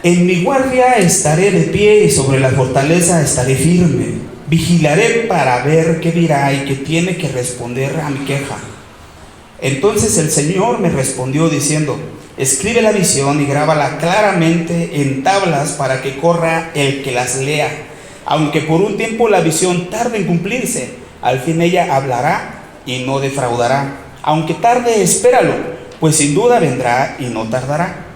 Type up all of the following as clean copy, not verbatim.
En mi guardia estaré de pie y sobre la fortaleza estaré firme. Vigilaré para ver qué dirá y qué tiene que responder a mi queja. Entonces el Señor me respondió diciendo: escribe la visión y grábala claramente en tablas para que corra el que las lea. Aunque por un tiempo la visión tarde en cumplirse, al fin ella hablará y no defraudará. Aunque tarde, espéralo, pues sin duda vendrá y no tardará.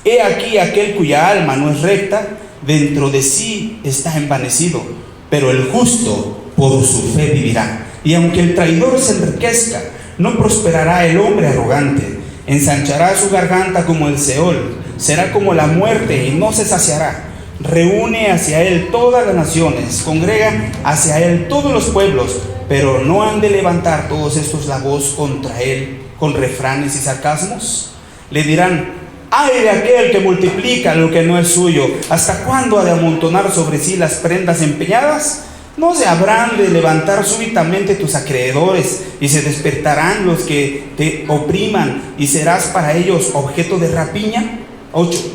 He aquí aquel cuya alma no es recta, dentro de sí está envanecido, pero el justo por su fe vivirá. Y aunque el traidor se enriquezca, no prosperará el hombre arrogante. Ensanchará su garganta como el Seol, será como la muerte y no se saciará. Reúne hacia él todas las naciones, congrega hacia él todos los pueblos, pero no han de levantar todos estos la voz contra él con refranes y sarcasmos. Le dirán: ay de aquel que multiplica lo que no es suyo, ¿hasta cuándo ha de amontonar sobre sí las prendas empeñadas? ¿No se habrán de levantar súbitamente tus acreedores y se despertarán los que te opriman y serás para ellos objeto de rapiña? 8.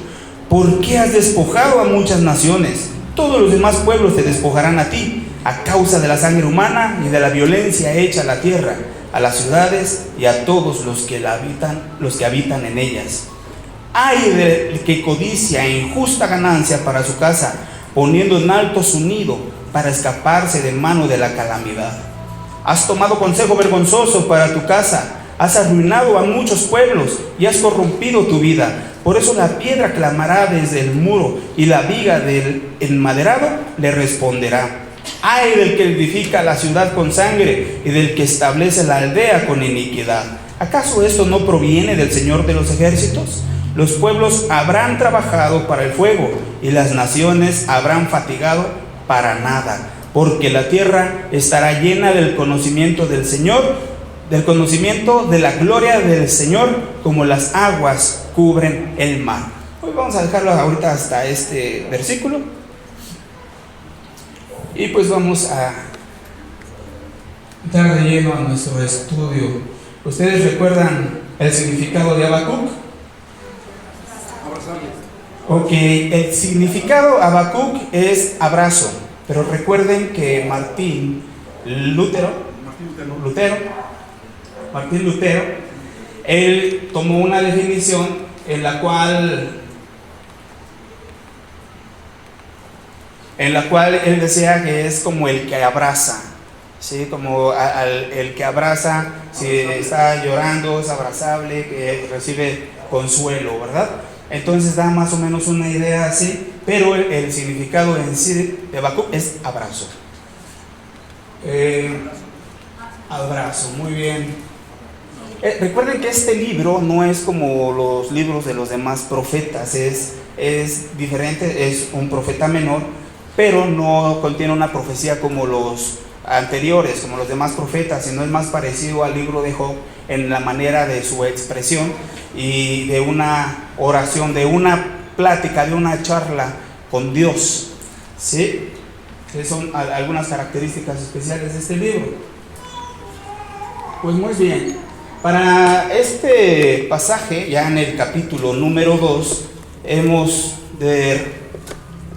¿Por qué has despojado a muchas naciones? Todos los demás pueblos te despojarán a ti, a causa de la sangre humana y de la violencia hecha a la tierra, a las ciudades y a todos los que habitan en ellas. Ay del que codicia injusta ganancia para su casa, poniendo en alto su nido para escaparse de mano de la calamidad. Has tomado consejo vergonzoso para tu casa, has arruinado a muchos pueblos y has corrompido tu vida. Por eso la piedra clamará desde el muro y la viga del enmaderado le responderá. Ay del que edifica la ciudad con sangre y del que establece la aldea con iniquidad. ¿Acaso esto no proviene del Señor de los ejércitos? Los pueblos habrán trabajado para el fuego y las naciones habrán fatigado para nada, porque la tierra estará llena del conocimiento del Señor, del conocimiento de la gloria del Señor, como las aguas cubren el mar. Hoy vamos a dejarlo ahorita hasta este versículo y pues vamos a entrar de lleno a nuestro estudio. ¿Ustedes recuerdan el significado de Habacuc? Ok, el significado Habacuc es abrazo, pero recuerden que Martín Lutero, él tomó una definición en la cual él decía que es como el que abraza, ¿sí? Como el que abraza, si está llorando es abrazable, que recibe consuelo, ¿verdad? Entonces da más o menos una idea así, pero el significado en sí de Habacuc es abrazo. Abrazo, muy bien. Recuerden que este libro no es como los libros de los demás profetas, es diferente, es un profeta menor, pero no contiene una profecía como los anteriores, como los demás profetas, sino es más parecido al libro de Job en la manera de su expresión y de una oración, de una plática, de una charla con Dios, ¿sí? Esas son algunas características especiales de este libro. Pues muy bien, para este pasaje, ya en el capítulo número 2, hemos de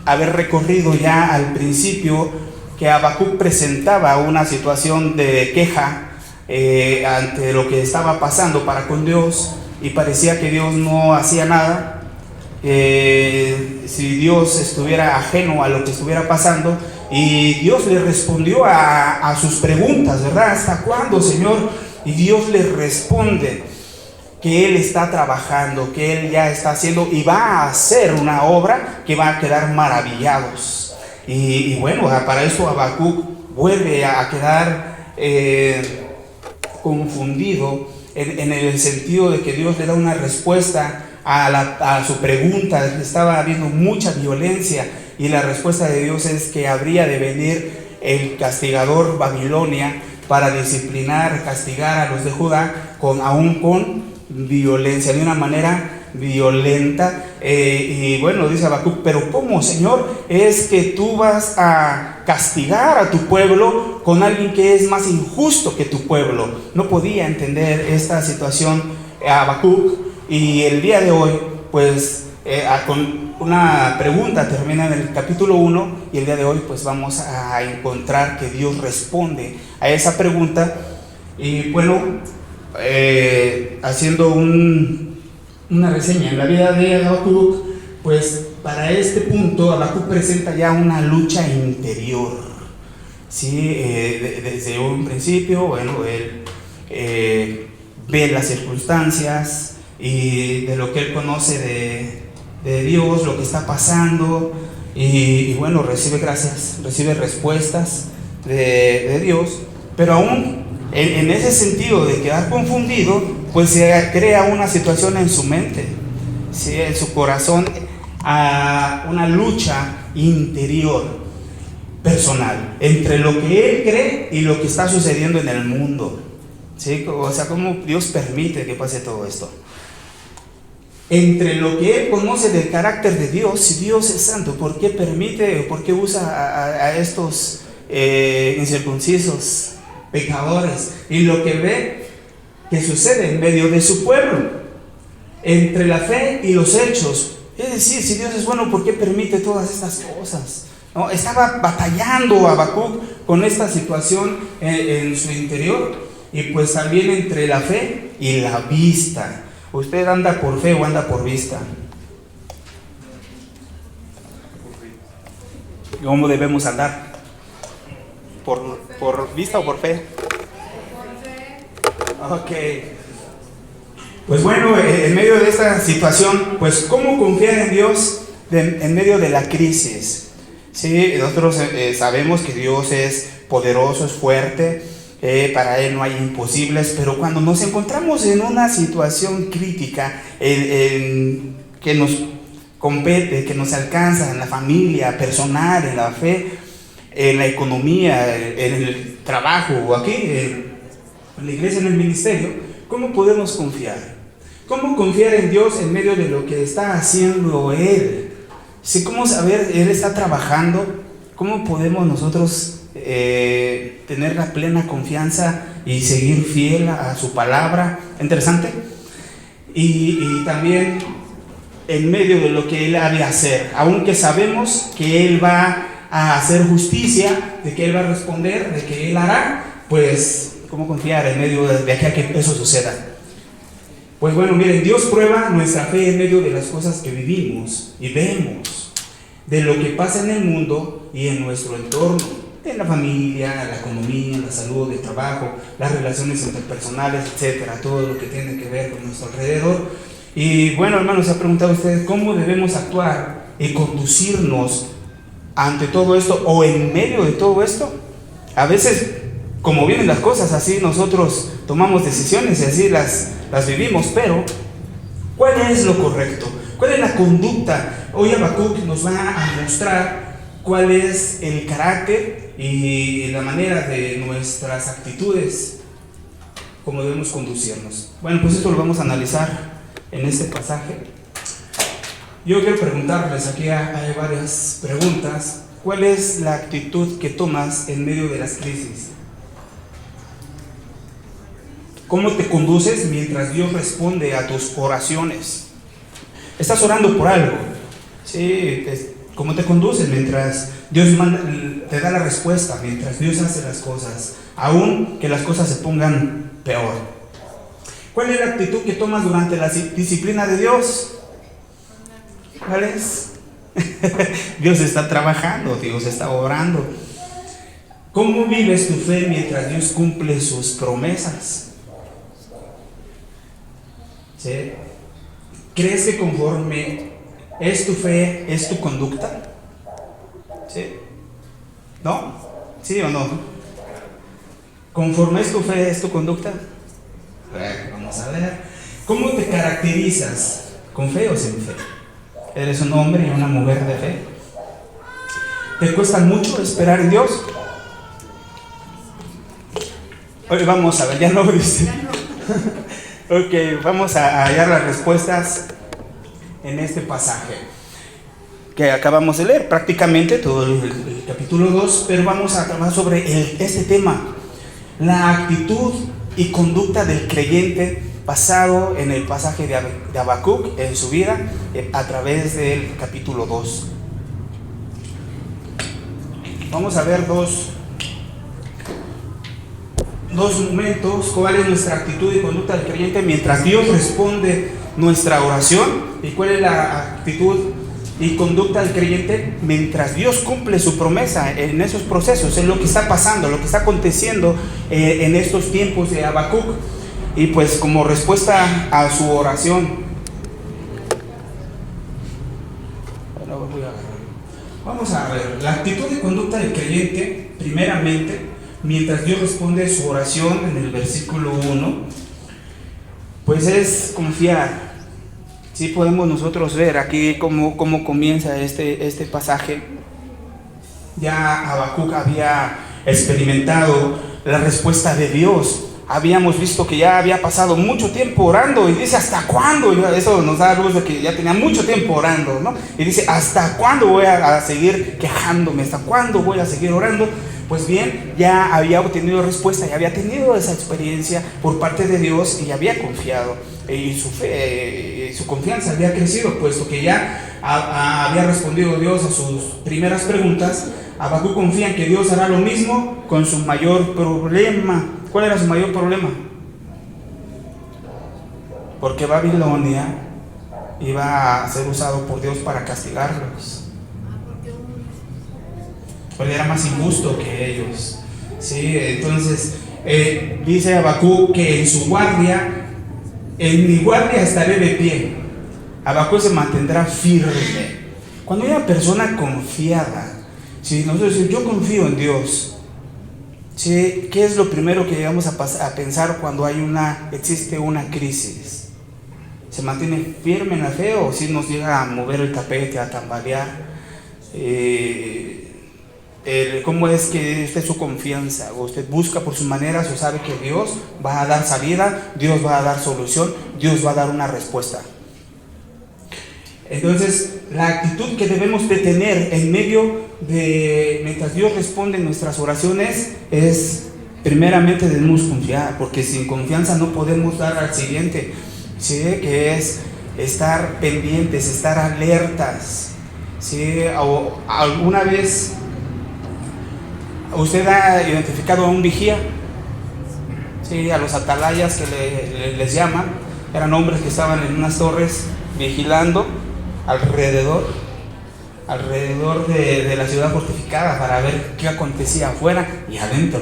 haber recorrido ya al principio que Habacuc presentaba una situación de queja ante lo que estaba pasando para con Dios, y parecía que Dios no hacía nada. Si Dios estuviera ajeno a lo que estuviera pasando, y Dios le respondió a sus preguntas, ¿verdad? ¿Hasta cuándo, Señor? Y Dios le responde que Él está trabajando, que Él ya está haciendo y va a hacer una obra que va a quedar maravillados. Y bueno, para eso Habacuc vuelve a quedar confundido en el sentido de que Dios le da una respuesta a su pregunta. Estaba habiendo mucha violencia y la respuesta de Dios es que habría de venir el castigador Babilonia para disciplinar, castigar a los de Judá aún con violencia, de una manera violenta. Y bueno, dice Habacuc: pero ¿cómo, Señor? Es que tú vas a castigar a tu pueblo con alguien que es más injusto que tu pueblo. No podía entender esta situación Habacuc, y el día de hoy pues con una pregunta, termina en el capítulo 1, y el día de hoy pues vamos a encontrar que Dios responde a esa pregunta. Y bueno, haciendo una reseña en la vida de Habacuc, pues para este punto Habacuc presenta ya una lucha interior, ¿sí? Desde un principio, bueno, él ve las circunstancias y de lo que él conoce de Dios, lo que está pasando, y bueno, recibe gracias, recibe respuestas de Dios, pero aún en ese sentido de quedar confundido, pues se crea una situación en su mente, ¿sí? En su corazón, a una lucha interior, personal, entre lo que él cree y lo que está sucediendo en el mundo, ¿sí? O sea, cómo Dios permite que pase todo esto. Entre lo que él conoce del carácter de Dios, si Dios es santo, ¿por qué permite o por qué usa a estos incircuncisos, pecadores? Y lo que ve que sucede en medio de su pueblo, entre la fe y los hechos. Es decir, si Dios es bueno, ¿por qué permite todas estas cosas? ¿No? Estaba batallando Habacuc con esta situación en su interior, y pues también entre la fe y la vista. ¿Usted anda por fe o anda por vista? ¿Cómo debemos andar? ¿Por vista o por fe? Ok. Pues bueno, en medio de esta situación, pues ¿cómo confiar en Dios en medio de la crisis? Sí, nosotros sabemos que Dios es poderoso, es fuerte, para Él no hay imposibles, pero cuando nos encontramos en una situación crítica que nos compete, que nos alcanza en la familia, personal, en la fe, en la economía, en el trabajo o aquí, en la iglesia, en el ministerio, ¿cómo podemos confiar? ¿Cómo confiar en Dios en medio de lo que está haciendo Él? ¿Sí? ¿Cómo saber Él está trabajando? ¿Cómo podemos nosotros tener la plena confianza y seguir fiel a su palabra? Interesante. Y también en medio de lo que Él ha de hacer, aunque sabemos que Él va a hacer justicia, de que Él va a responder, de que Él hará, pues ¿cómo confiar en medio de aquí a que eso suceda? Pues bueno, miren, Dios prueba nuestra fe en medio de las cosas que vivimos y vemos, de lo que pasa en el mundo y en nuestro entorno, en la familia, la economía, la salud, el trabajo, las relaciones interpersonales, etcétera, todo lo que tiene que ver con nuestro alrededor. Y bueno, hermanos, se ha preguntado usted cómo debemos actuar y conducirnos ante todo esto o en medio de todo esto. A veces, como vienen las cosas, así nosotros tomamos decisiones y así las vivimos, pero ¿cuál es lo correcto? ¿Cuál es la conducta? Hoy Habacuc nos va a mostrar cuál es el carácter y la manera de nuestras actitudes, cómo debemos conducirnos. Bueno, pues esto lo vamos a analizar en este pasaje. Yo quiero preguntarles, aquí hay varias preguntas. ¿Cuál es la actitud que tomas en medio de las crisis? ¿Cómo te conduces mientras Dios responde a tus oraciones? Estás orando por algo, ¿sí? ¿Cómo te conduces mientras Dios te da la respuesta, mientras Dios hace las cosas, aun que las cosas se pongan peor? ¿Cuál es la actitud que tomas durante la disciplina de Dios? ¿Cuál es? Dios está trabajando, Dios está obrando. ¿Cómo vives tu fe mientras Dios cumple sus promesas? ¿Sí? ¿Crees que conforme es tu fe, es tu conducta? ¿Sí? ¿No? ¿Sí o no? ¿Conforme es tu fe, es tu conducta? Vamos a ver. ¿Cómo te caracterizas? ¿Con fe o sin fe? ¿Eres un hombre y una mujer de fe? ¿Te cuesta mucho esperar en Dios? Hoy vamos a ver, ya no dice. Ok, vamos a hallar las respuestas en este pasaje que acabamos de leer, prácticamente todo el capítulo 2, pero vamos a trabajar sobre este tema, la actitud y conducta del creyente basado en el pasaje de Habacuc en su vida a través del capítulo 2. Vamos a ver dos momentos, cuál es nuestra actitud y conducta del creyente mientras Dios responde nuestra oración, y cuál es la actitud y conducta del creyente mientras Dios cumple su promesa en esos procesos, en lo que está pasando, lo que está aconteciendo en estos tiempos de Habacuc. Y pues como respuesta a su oración, vamos a ver la actitud y conducta del creyente primeramente mientras Dios responde su oración en el versículo 1, pues es confiar. Sí podemos nosotros ver aquí cómo comienza este pasaje. Ya Habacuc había experimentado la respuesta de Dios. Habíamos visto que ya había pasado mucho tiempo orando y dice, ¿hasta cuándo? Eso nos da luz de que ya tenía mucho tiempo orando, ¿no? Y dice, ¿hasta cuándo voy a seguir quejándome? ¿Hasta cuándo voy a seguir orando? Pues bien, ya había obtenido respuesta, ya había tenido esa experiencia por parte de Dios y había confiado. Y su fe, su confianza había crecido, puesto que ya había respondido Dios a sus primeras preguntas. Habacuc confía en que Dios hará lo mismo con su mayor problema. ¿Cuál era su mayor problema? Porque Babilonia iba a ser usado por Dios para castigarlos. Porque era más injusto que ellos. ¿Sí? Entonces, dice Habacuc que en mi guardia estaré de pie. Habacuc se mantendrá firme. Cuando hay una persona confiada, si nosotros decimos, yo confío en Dios, ¿sí? ¿Qué es lo primero que llegamos a pensar cuando existe una crisis? ¿Se mantiene firme en la fe o si nos llega a mover el tapete, a tambalear? ¿Cómo es que esta es su confianza? ¿O usted busca por sus maneras o sabe que Dios va a dar salida, Dios va a dar solución, Dios va a dar una respuesta? Entonces, la actitud que debemos de tener en medio de, mientras Dios responde nuestras oraciones, es primeramente debemos confiar, porque sin confianza no podemos dar al siguiente, ¿sí? Que es estar pendientes, estar alertas, ¿sí? O alguna vez usted ha identificado a un vigía, ¿sí? A los atalayas que les llaman, eran hombres que estaban en unas torres vigilando alrededor de la ciudad fortificada para ver qué acontecía afuera y adentro,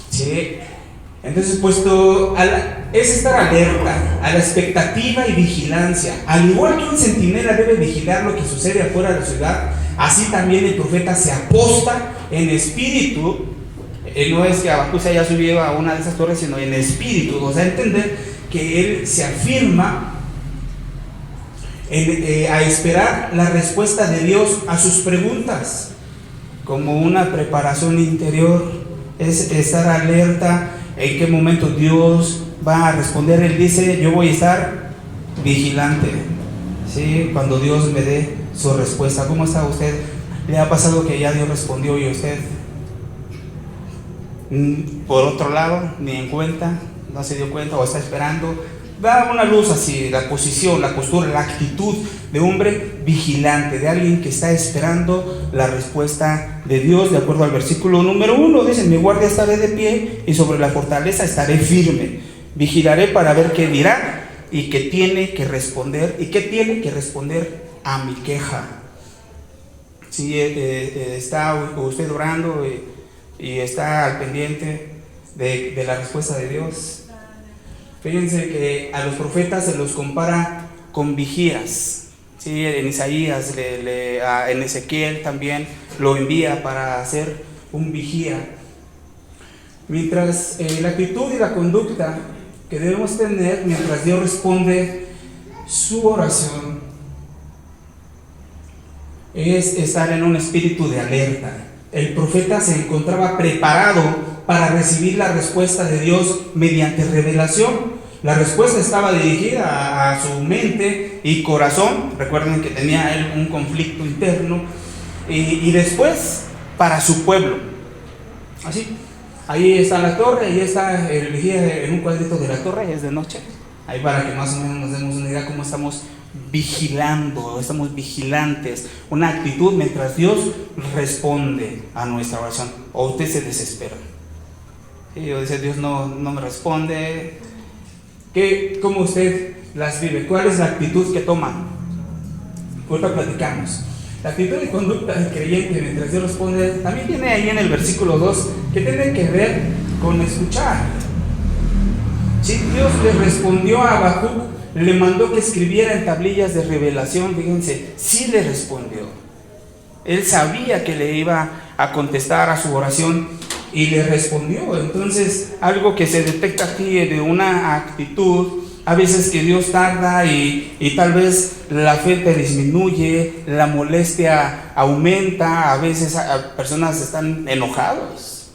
¿sí? Entonces, es estar alerta a la expectativa y vigilancia. Al igual que un centinela debe vigilar lo que sucede afuera de la ciudad, así también el profeta se aposta en espíritu. No es que Habacuc se haya subido a una de esas torres, sino en espíritu, o sea, entender que él se afirma a esperar la respuesta de Dios a sus preguntas, como una preparación interior. Es estar alerta en qué momento Dios va a responder. Él dice, yo voy a estar vigilante, ¿sí? Cuando Dios me dé su respuesta. ¿Cómo está usted? ¿Le ha pasado que ya Dios respondió y usted, por otro lado, ni en cuenta, no se dio cuenta o está esperando? Da una luz así, la posición, la postura, la actitud de hombre vigilante, de alguien que está esperando la respuesta de Dios, de acuerdo al versículo número 1. Dice, mi guardia estaré de pie y sobre la fortaleza estaré firme. Vigilaré para ver qué dirá y qué tiene que responder, y qué tiene que responder a mi queja. Si está usted orando y está al pendiente de la respuesta de Dios. Fíjense que a los profetas se los compara con vigías, ¿sí? En Isaías, en Ezequiel también lo envía para ser un vigía. Mientras la actitud y la conducta que debemos tener mientras Dios responde su oración es estar en un espíritu de alerta. El profeta se encontraba preparado para recibir la respuesta de Dios mediante revelación. La respuesta estaba dirigida a su mente y corazón. Recuerden que tenía él un conflicto interno. Y después para su pueblo. Así. Ahí está la torre, ahí está el vigía en un cuadrito de la torre, es de noche. Ahí para que más o menos nos demos una idea cómo estamos vigilando, estamos vigilantes. Una actitud mientras Dios responde a nuestra oración. O usted se desespera. Y yo dice, Dios no me responde. ¿Cómo usted las vive? ¿Cuál es la actitud que toma? Ahorita platicamos. La actitud de conducta del creyente mientras Dios responde también viene ahí en el versículo 2, que tiene que ver con escuchar. Si Dios le respondió a Habacuc, le mandó que escribiera en tablillas de revelación, fíjense, sí le respondió. Él sabía que le iba a contestar a su oración y le respondió. Entonces, algo que se detecta aquí de una actitud, a veces que Dios tarda y tal vez la fe te disminuye, la molestia aumenta, a veces personas están enojados,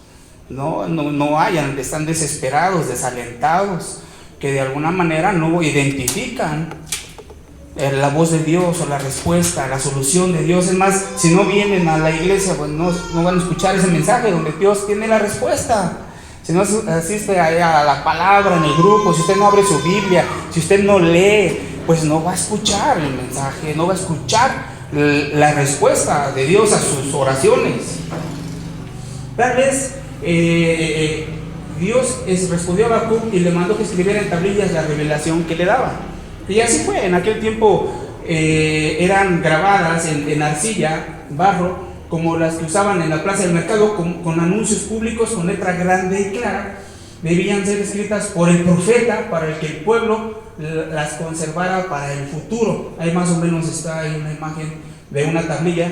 no hayan, están desesperados, desalentados, que de alguna manera no identifican la voz de Dios o la respuesta, la solución de Dios. Es más, si no vienen a la iglesia, pues no van a escuchar ese mensaje donde Dios tiene la respuesta. Si no asiste a la palabra en el grupo, si usted no abre su Biblia, si usted no lee, pues no va a escuchar el mensaje, no va a escuchar la respuesta de Dios a sus oraciones. Tal vez Dios respondió a Habacuc y le mandó que escribiera en tablillas la revelación que le daba. Y así fue. En aquel tiempo eran grabadas en arcilla, barro, como las que usaban en la plaza del mercado, con anuncios públicos, con letra grande y clara. Debían ser escritas por el profeta para el que el pueblo las conservara para el futuro. Ahí más o menos está ahí una imagen de una tablilla.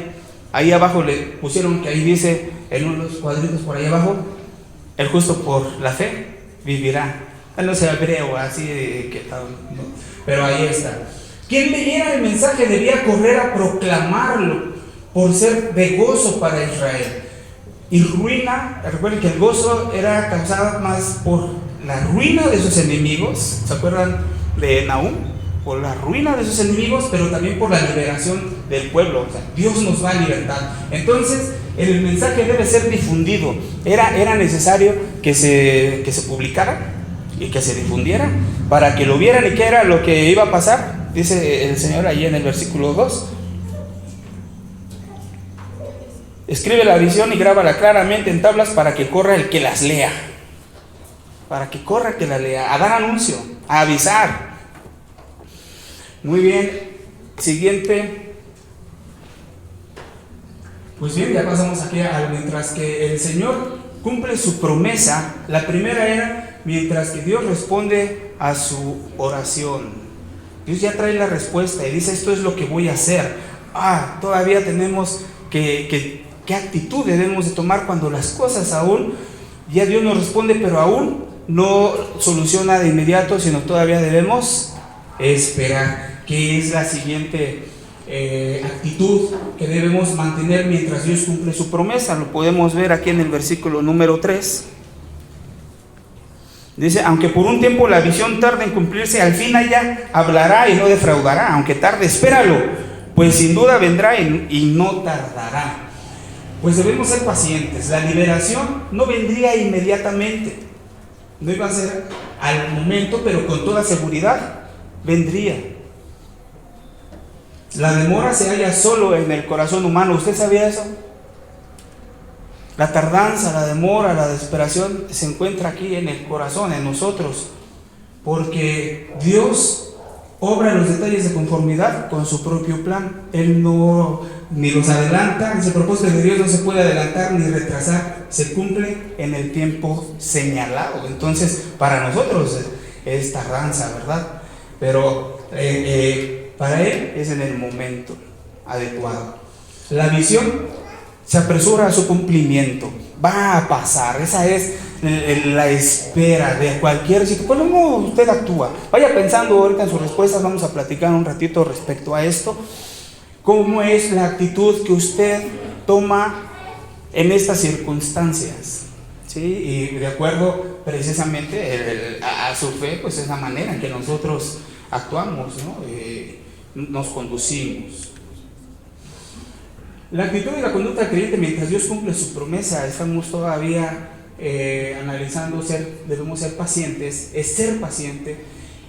Ahí abajo le pusieron que ahí dice, en unos cuadritos por ahí abajo, el justo por la fe vivirá. No sé hebreo, así que tal, ¿no? Pero ahí está. Quien leyera el mensaje debía correr a proclamarlo, por ser de gozo para Israel. Y ruina, recuerden que el gozo era causado más por la ruina de sus enemigos. ¿Se acuerdan de Nahum? Por la ruina de sus enemigos, pero también por la liberación del pueblo. O sea, Dios nos va a libertar. Entonces, el mensaje debe ser difundido. Era necesario que se publicara y que se difundiera para que lo vieran. ¿Y qué era lo que iba a pasar? Dice el Señor ahí en el versículo 2. Escribe la visión y grábala claramente en tablas para que corra el que las lea. Para que corra el que las lea. A dar anuncio, a avisar. Muy bien. Siguiente. Pues bien, ya pasamos aquí a mientras que el Señor cumple su promesa. La primera era mientras que Dios responde a su oración. Dios ya trae la respuesta y dice: esto es lo que voy a hacer. Todavía tenemos ¿qué actitud debemos de tomar cuando las cosas aún, ya Dios nos responde, pero aún no soluciona de inmediato, sino todavía debemos esperar? ¿Qué es la siguiente actitud que debemos mantener mientras Dios cumple su promesa? Lo podemos ver aquí en el versículo número 3. Dice: aunque por un tiempo la visión tarde en cumplirse, al fin ella hablará y no defraudará. Aunque tarde, espéralo, pues sin duda vendrá y no tardará. Pues debemos ser pacientes. La liberación no vendría inmediatamente, no iba a ser al momento, pero con toda seguridad vendría. La demora se halla solo en el corazón humano. ¿Usted sabía eso? La tardanza, la demora, la desesperación se encuentra aquí en el corazón, en nosotros, porque Dios obra los detalles de conformidad con su propio plan. Él no ni los adelanta. Ese propósito de Dios no se puede adelantar ni retrasar, se cumple en el tiempo señalado. Entonces, para nosotros es tardanza, ¿verdad? Pero para Él es en el momento adecuado. La visión se apresura a su cumplimiento, va a pasar. Esa es la espera de cualquier sitio. ¿Cómo usted actúa? Vaya pensando ahorita en sus respuestas. Vamos a platicar un ratito respecto a esto. ¿Cómo es la actitud que usted toma en estas circunstancias? ¿Sí? Y de acuerdo precisamente a su fe, pues es la manera en que nosotros actuamos, ¿no? Nos conducimos. La actitud y la conducta del creyente mientras Dios cumple su promesa. Estamos todavía analizando debemos ser pacientes, es ser paciente.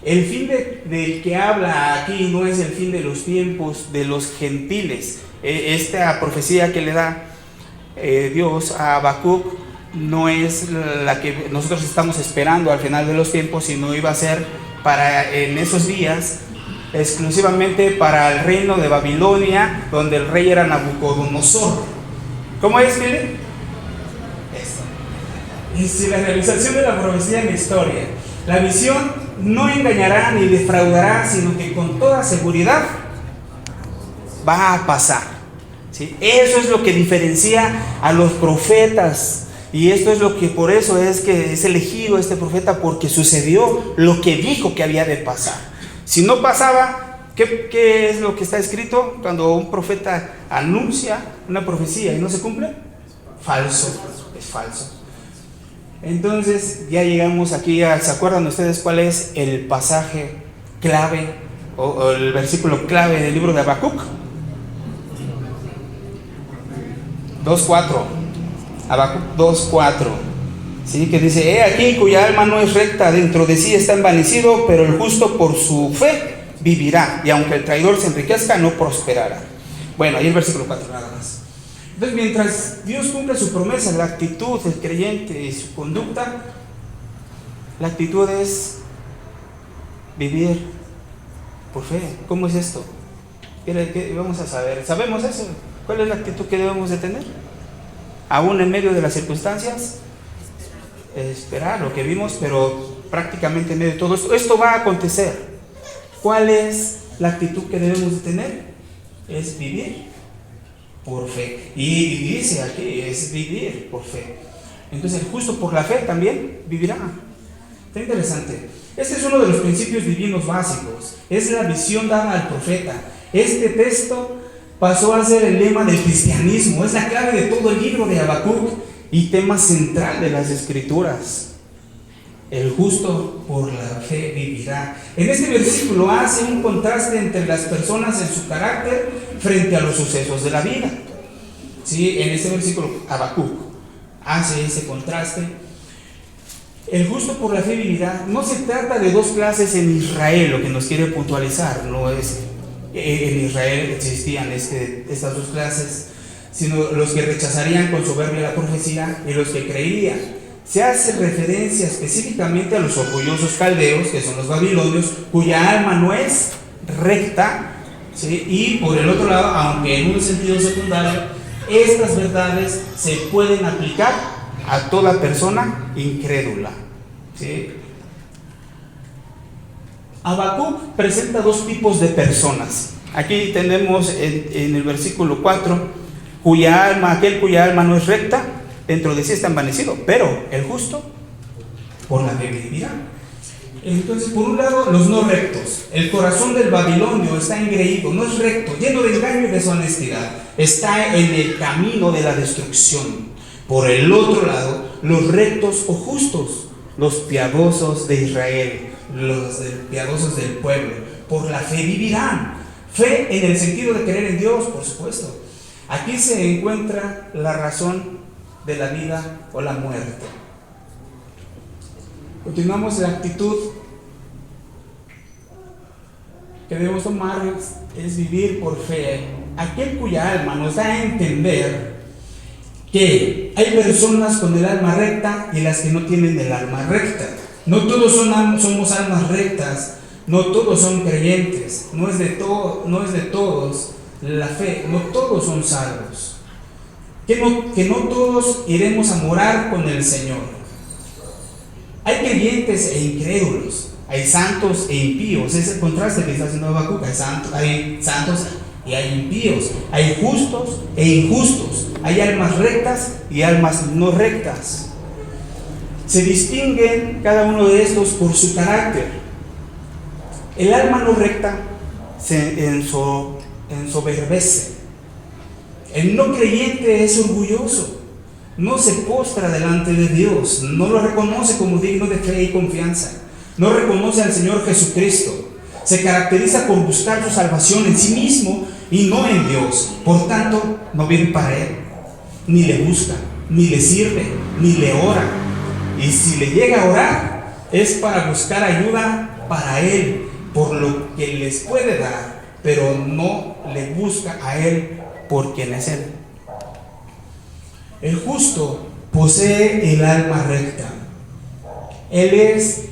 El fin del que habla aquí no es el fin de los tiempos de los gentiles. Esta profecía que le da Dios a Habacuc no es la que nosotros estamos esperando al final de los tiempos, sino iba a ser para en esos días exclusivamente para el reino de Babilonia, donde el rey era Nabucodonosor. ¿Cómo es, Mile? Esto. Y si la realización de la profecía en la historia, la visión no engañará ni defraudará, sino que con toda seguridad va a pasar. ¿Sí? Eso es lo que diferencia a los profetas. Y esto es lo que, por eso es que es elegido este profeta, porque sucedió lo que dijo que había de pasar. Si no pasaba, ¿qué es lo que está escrito? Cuando un profeta anuncia una profecía y no se cumple, falso, es falso. Entonces ya llegamos aquí ¿se acuerdan ustedes cuál es el pasaje clave o el versículo clave del libro de Habacuc? 2:4. Habacuc 2:4. ¿Sí? Que dice: he aquí cuya alma no es recta, dentro de sí está envanecido, pero el justo por su fe vivirá, y aunque el traidor se enriquezca, no prosperará. Bueno, ahí el versículo 4 nada más. Entonces, mientras Dios cumple su promesa, la actitud del creyente y su conducta, la actitud es vivir por fe. ¿Cómo es esto? ¿Qué vamos a saber? ¿Sabemos eso? ¿Cuál es la actitud que debemos de tener? Aún en medio de las circunstancias, esperar lo que vimos, pero prácticamente en medio de todo esto va a acontecer. ¿Cuál es la actitud que debemos de tener? Es vivir por fe. Y dice aquí, es vivir por fe. Entonces el justo por la fe también vivirá. Está interesante. Este es uno de los principios divinos básicos. Es la visión dada al profeta. Este texto pasó a ser el lema del cristianismo. Es la clave de todo el libro de Habacuc y tema central de las escrituras. El justo por la fe vivirá. En este versículo hace un contraste entre las personas en su carácter frente a los sucesos de la vida. ¿Sí? En este versículo Habacuc hace ese contraste. El justo por la fe vivirá. No se trata de dos clases en Israel, lo que nos quiere puntualizar. No es en Israel existían estas dos clases, sino los que rechazarían con soberbia la profecía y los que creían. Se hace referencia específicamente a los orgullosos caldeos, que son los babilonios, cuya alma no es recta, ¿sí? Y por el otro lado, aunque en un sentido secundario, estas verdades se pueden aplicar a toda persona incrédula, ¿sí? Habacuc presenta dos tipos de personas. Aquí tenemos en el versículo 4, aquel cuya alma no es recta, dentro de sí está envanecido, pero el justo por la fe vivirá. Entonces, por un lado, los no rectos. El corazón del babilonio está engreído, no es recto, lleno de engaño y deshonestidad. Está en el camino de la destrucción. Por el otro lado, los rectos o justos, los piadosos de Israel, los piadosos del pueblo, por la fe vivirán. Fe en el sentido de creer en Dios, por supuesto. Aquí se encuentra la razón de la vida o la muerte. Continuamos. La actitud que debemos tomar es vivir por fe. Aquel cuya alma nos da a entender que hay personas con el alma recta y las que no tienen el alma recta. No todos somos almas rectas, no todos son creyentes, no es de todos la fe, no todos son salvos. Que no todos iremos a morar con el Señor. Hay creyentes e incrédulos, hay santos e impíos. Es el contraste que está haciendo Habacuc. Hay santos y hay impíos, hay justos e injustos, hay almas rectas y almas no rectas. Se distinguen cada uno de estos por su carácter. El alma no recta se ensoberbece. El no creyente es orgulloso, no se postra delante de Dios, no lo reconoce como digno de fe y confianza, no reconoce al Señor Jesucristo, se caracteriza por buscar su salvación en sí mismo y no en Dios. Por tanto, no vive para Él, ni le busca. ni le sirve, ni le ora. Y si le llega a orar, es para buscar ayuda para él, por lo que les puede dar, pero no le busca a él por quien es él. El justo posee el alma recta. Él es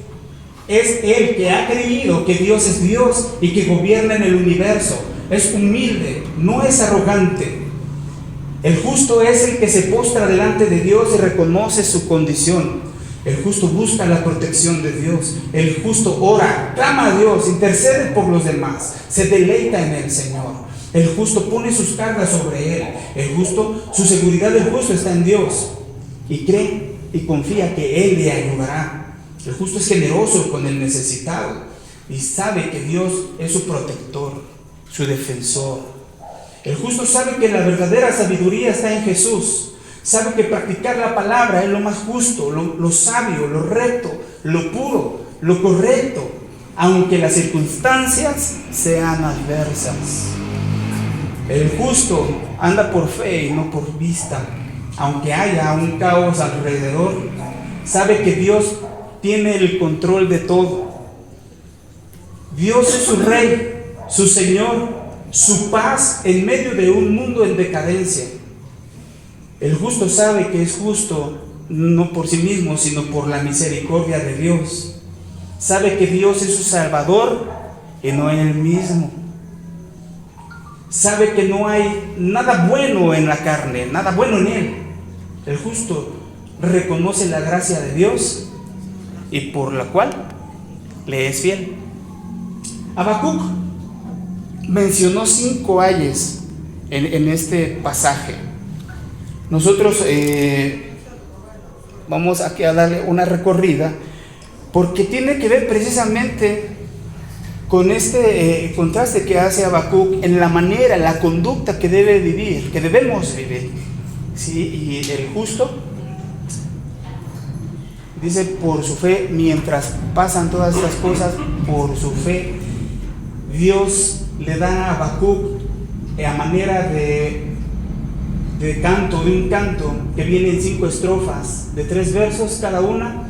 el que ha creído que Dios es Dios y que gobierna en el universo. Es humilde, no es arrogante. El justo es el que se postra delante de Dios y reconoce su condición. El justo busca la protección de Dios. El justo ora, clama a Dios, intercede por los demás, se deleita en el Señor. El justo pone sus cargas sobre él. El justo, su seguridad del justo está en Dios, y cree y confía que Él le ayudará. El justo es generoso con el necesitado y sabe que Dios es su protector, su defensor. El justo sabe que la verdadera sabiduría está en Jesús. Sabe que practicar la palabra es lo más justo, lo sabio, lo recto, lo puro, lo correcto, aunque las circunstancias sean adversas. El justo anda por fe y no por vista. Aunque haya un caos alrededor, sabe que Dios tiene el control de todo. Dios es su Rey, su Señor, su paz en medio de un mundo en decadencia. El justo sabe que es justo no por sí mismo, sino por la misericordia de Dios. Sabe que Dios es su Salvador y no él mismo. Sabe que no hay nada bueno en la carne, nada bueno en él. El justo reconoce la gracia de Dios y por la cual le es fiel. Habacuc mencionó 5 ayes en este pasaje. Nosotros vamos aquí a darle una recorrida porque tiene que ver precisamente con este contraste que hace Habacuc en la manera, la conducta que debe vivir, que debemos vivir. ¿Sí? Y el justo dice por su fe, mientras pasan todas estas cosas, por su fe, Dios le da a Habacuc a manera de un canto que viene en 5 estrofas de 3 versos cada una,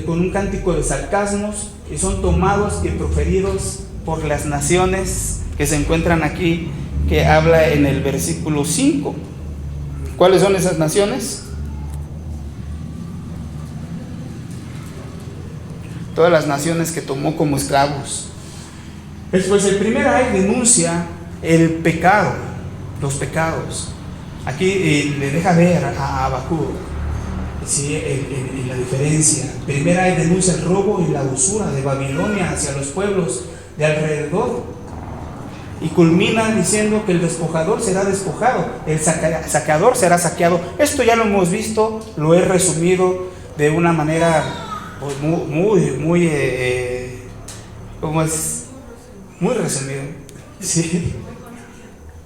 con un cántico de sarcasmos, y son tomados y proferidos por las naciones que se encuentran aquí, que habla en el versículo 5. ¿Cuáles son esas naciones? Todas las naciones que tomó como esclavos. Después el primer ay denuncia el pecado, los pecados. Aquí le deja ver a Habacuc, ¿sí? en la diferencia. Primera ay denuncia el robo y la usura de Babilonia hacia los pueblos de alrededor, y culmina diciendo que el despojador será despojado, el saqueador será saqueado. Esto ya lo hemos visto, lo he resumido de una manera muy ¿cómo es? Muy resumido, ¿sí?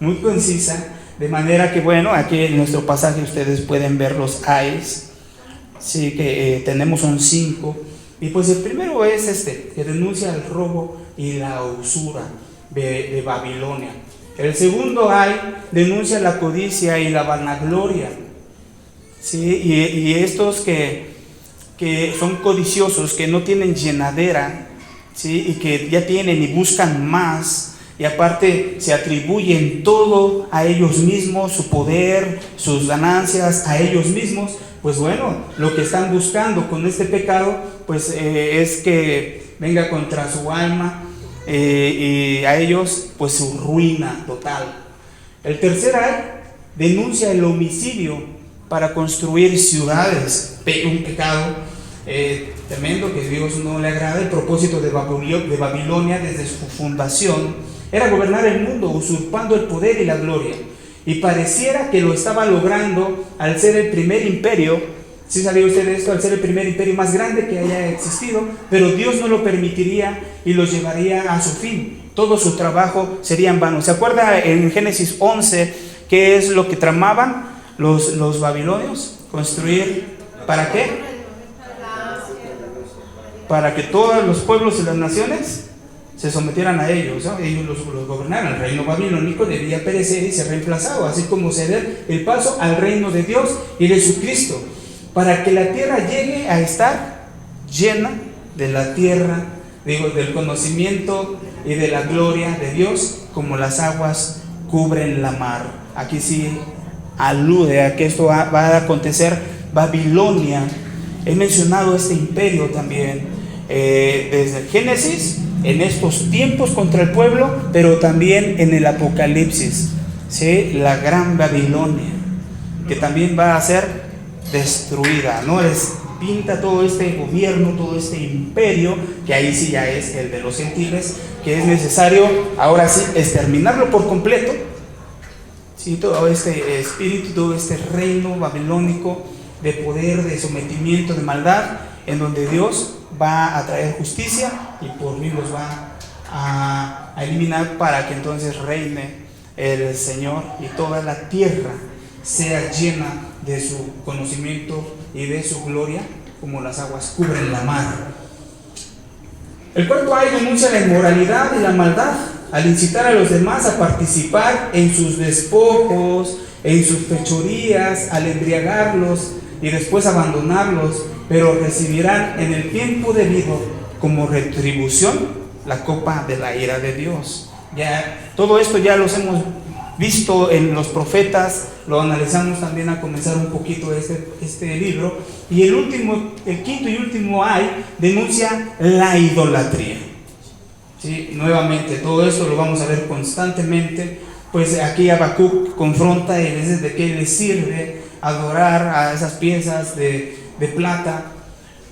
Muy concisa. De manera que, bueno, aquí en nuestro pasaje ustedes pueden ver los ayes, sí, que tenemos son 5. Y pues el primero es que denuncia el robo y la usura de Babilonia. El segundo ay denuncia la codicia y la vanagloria, ¿sí? Y estos que son codiciosos, que no tienen llenadera, ¿sí? Y que ya tienen y buscan más. Y aparte se atribuyen todo a ellos mismos, su poder, sus ganancias a ellos mismos. Pues bueno, lo que están buscando con este pecado pues es que venga contra su alma, y a ellos pues su ruina total. El tercer ay denuncia el homicidio para construir ciudades, un pecado tremendo que Dios no le agrada. El propósito de Babilonia desde su fundación era gobernar el mundo, usurpando el poder y la gloria, y pareciera que lo estaba logrando al ser el primer imperio. ¿Sí sabía usted esto? Al ser el primer imperio más grande que haya existido, pero Dios no lo permitiría y los llevaría a su fin. Todo su trabajo sería en vano. ¿Se acuerda en Génesis 11 qué es lo que tramaban los babilonios? Construir, ¿para qué? Para que todos los pueblos y las naciones se sometieran a ellos, ¿no? Ellos los gobernaran. El reino babilónico debía perecer y ser reemplazado, así como ceder el paso al reino de Dios y de Jesucristo, para que la tierra llegue a estar llena de la tierra, del conocimiento y de la gloria de Dios, como las aguas cubren la mar. Aquí sí alude a que esto va a acontecer. Babilonia, he mencionado este imperio también desde el Génesis, en estos tiempos contra el pueblo, pero también en el Apocalipsis, ¿sí? La gran Babilonia, que también va a ser destruida, ¿no? Pinta todo este gobierno, todo este imperio, que ahí sí ya es el de los gentiles, que es necesario ahora sí exterminarlo por completo, ¿sí? Todo este espíritu, todo este reino babilónico de poder, de sometimiento, de maldad, en donde Dios va a traer justicia y por mí los va a eliminar, para que entonces reine el Señor y toda la tierra sea llena de su conocimiento y de su gloria, como las aguas cubren la mar. El cuarto ay denuncia la inmoralidad y la maldad al incitar a los demás a participar en sus despojos, en sus fechorías, al embriagarlos y después abandonarlos, pero recibirán en el tiempo debido como retribución la copa de la ira de Dios. Ya todo esto ya los hemos visto en los profetas, lo analizamos también a comenzar un poquito este libro. Y el quinto y último ay denuncia la idolatría, ¿sí? Nuevamente todo esto lo vamos a ver constantemente, pues aquí Habacuc confronta y les dice de qué les sirve adorar a esas piezas de plata,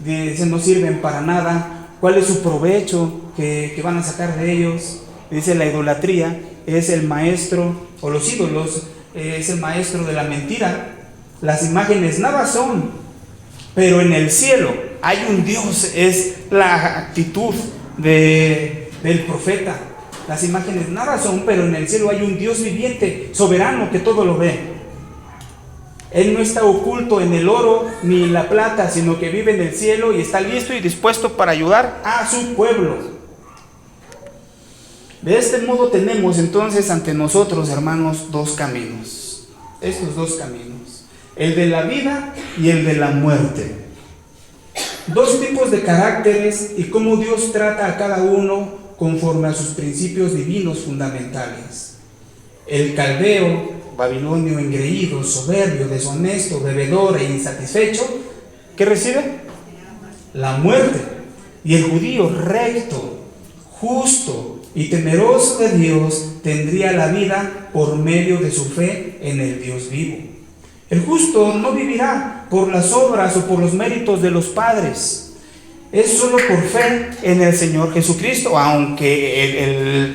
dice no sirven para nada, cuál es su provecho que van a sacar de ellos. Dice la idolatría es el maestro, o los ídolos es el maestro de la mentira. Las imágenes nada son, pero en el cielo hay un Dios, es la actitud del profeta. Las imágenes nada son, pero en el cielo hay un Dios viviente, soberano, que todo lo ve. Él no está oculto en el oro ni en la plata, sino que vive en el cielo y está listo y dispuesto para ayudar a su pueblo. De este modo tenemos entonces ante nosotros, hermanos, dos caminos. Estos dos caminos, el de la vida y el de la muerte. Dos tipos de caracteres y cómo Dios trata a cada uno conforme a sus principios divinos fundamentales. El caldeo, babilonio engreído, soberbio, deshonesto, bebedor e insatisfecho, ¿qué recibe? La muerte. Y el judío recto, justo y temeroso de Dios tendría la vida por medio de su fe en el Dios vivo. El justo no vivirá por las obras o por los méritos de los padres, es solo por fe en el Señor Jesucristo, aunque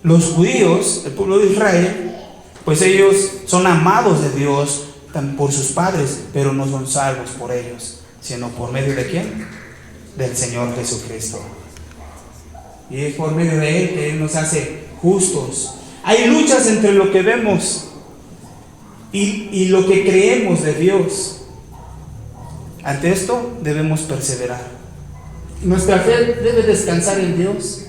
los judíos, el pueblo de Israel, pues ellos son amados de Dios por sus padres, pero no son salvos por ellos, sino por medio de ¿quién? Del Señor Jesucristo. Y es por medio de Él que Él nos hace justos. Hay luchas entre lo que vemos y lo que creemos de Dios. Ante esto debemos perseverar. Nuestra fe debe descansar en Dios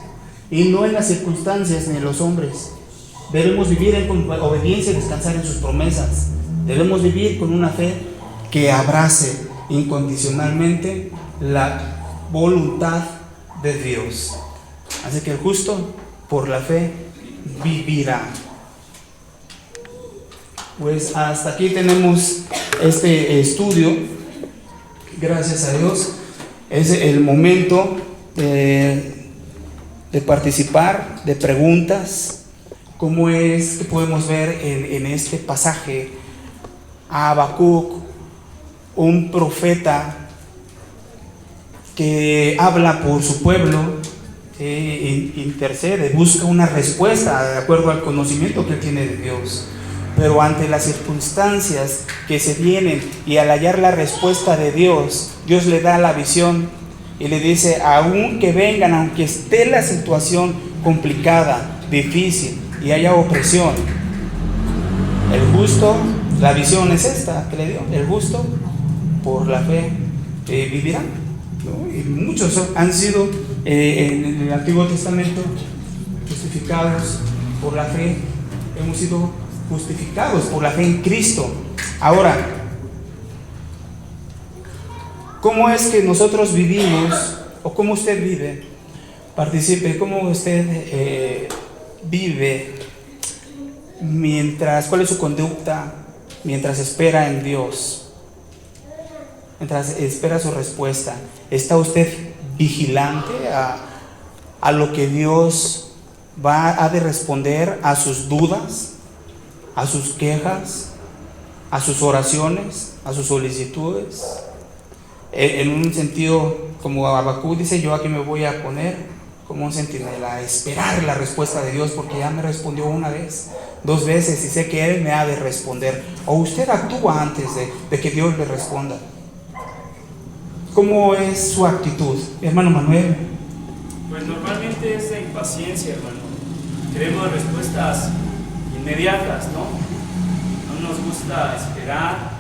y no en las circunstancias ni en los hombres. Debemos vivir en obediencia y descansar en sus promesas. Debemos vivir con una fe que abrace incondicionalmente la voluntad de Dios. Así que el justo por la fe vivirá. Pues hasta aquí tenemos este estudio. Gracias a Dios. Es el momento de participar, de preguntas. ¿Cómo es que podemos ver en este pasaje a Habacuc, un profeta que habla por su pueblo, intercede, busca una respuesta de acuerdo al conocimiento que él tiene de Dios? Pero ante las circunstancias que se vienen y al hallar la respuesta de Dios, Dios le da la visión y le dice, aunque vengan, aunque esté la situación complicada, difícil y haya opresión, el justo, la visión es esta que le dio, el justo por la fe vivirá, ¿no? Y muchos han sido en el Antiguo Testamento, justificados por la fe, hemos sido justificados por la fe en Cristo. Ahora, ¿cómo es que nosotros vivimos, o cómo usted vive? Participe, ¿cómo usted vive cuál es su conducta mientras espera en Dios? Mientras espera su respuesta, ¿está usted vigilante a lo que Dios ha de responder a sus dudas, a sus quejas, a sus oraciones, a sus solicitudes? En un sentido, como Habacuc dice, yo aquí me voy a poner como un centinela a esperar la respuesta de Dios, porque ya me respondió una vez, 2 veces, y sé que Él me ha de responder. O usted actúa antes de que Dios le responda. ¿Cómo es su actitud, hermano Manuel? Pues normalmente es de impaciencia, hermano. Queremos respuestas inmediatas, ¿no? No nos gusta esperar,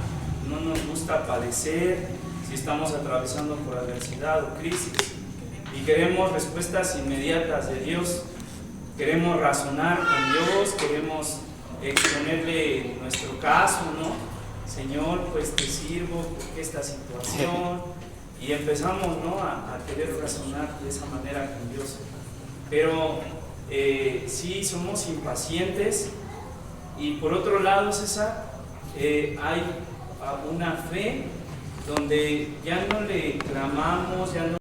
no nos gusta padecer si estamos atravesando por adversidad o crisis. Y queremos respuestas inmediatas de Dios. Queremos razonar con Dios, queremos exponerle nuestro caso, ¿no? Señor, pues te sirvo porque esta situación. Y empezamos, ¿no?, a querer razonar de esa manera con Dios. Pero sí somos impacientes. Y por otro lado, César, hay una fe donde ya no le clamamos, ya no